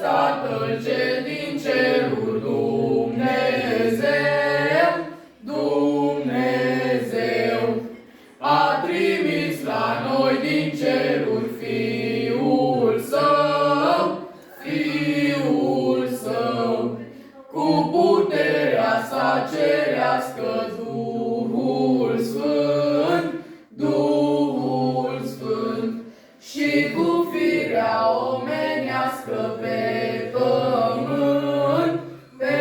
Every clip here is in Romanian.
Tatăl cel din ceruri, Dumnezeu, Dumnezeu, a trimis la noi din ceruri Fiul Său, Fiul Său, cu puterea sa cerească, Duhul Sfânt, Duhul Sfânt, și cu firea omenească pe pământ, pe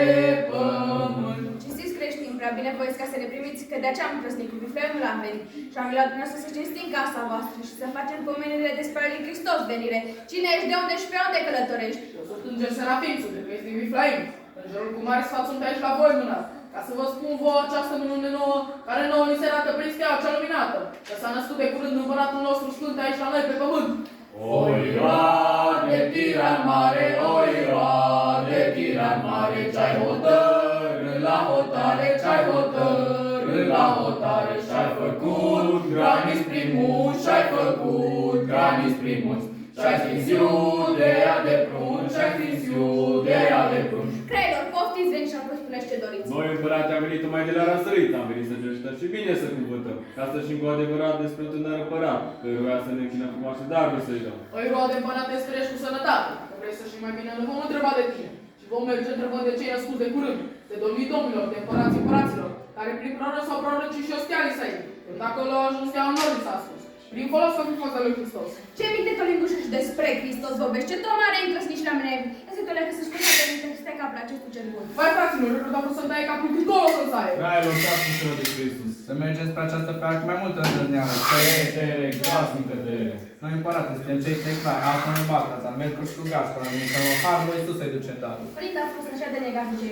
pământ. Cinstiți creștini, prea binevoiți ca să ne primiți, că de aceea am trăsnit cu Bifleul la venit și am luat dumneavoastră să cinstim casa voastră și să facem pomenire despre lui Hristos venire. Cine ești, de unde și pe unde călătorești? Eu sunt înger Serafim, sunt de din Biflaim. Îngerul cu mare sfat sunt aici la voi mânați, ca să vă spun vouă această minune nouă, care nouă ni se arată prin steaua cea luminată, că s-a născut de curând împăratul nostru sfânt aici la noi pe pământ. O Ioane, tiran mare, o Ioane, tiran mare, ce-ai hotărât la hotare, ce-ai hotărât la hotare, și-ai făcut graniți prin munți, și-ai făcut graniți prin munți, și-ai stins Iudeea de prunci, și-ai stins Iudeea de prunci. Creilor, poftiți, veni și spuneți ce doriți. Noi, împărate, am venit mai de la răsărit, am venit să cercetăm și bine să cuvântăm, ca să știm cu adevărat despre un tânăr împărat, căruia să ne închinăm frumoase daruri să-i dăm. Oi, roade împărate, străiești cu sănătate, dacă vrei să știi mai bine, nu vom întreba de tine, și vom merge întrebând de cei născuți de curând, de domnii domnilor, de împărații împăraților, care prin proroci sau prorocii și ostialii săi, când acolo a ajuns steaua norii s-a spus, prin folos sau prin fața lui Hristos. Ce minte tălingușă și despre Hristos vorbește, ce tomare încrăsnici la mine. Este tăle că să-și pună de minte stai capul acestui cer bun. Vai, fraților, eu dacă să-mi taie capul, Hristos să-l taie. Fraierilor, stați în de Hristos. Să mergem spre această feacă mai multă îndrăzneală. Tăiere, groasnică tăiere. Noi, împărate, suntem cei trei clari, altă nu basta, dar merg cu șlugați, până în har, voi sus să-i ducem darul. Părinte a fost așa de negat de ce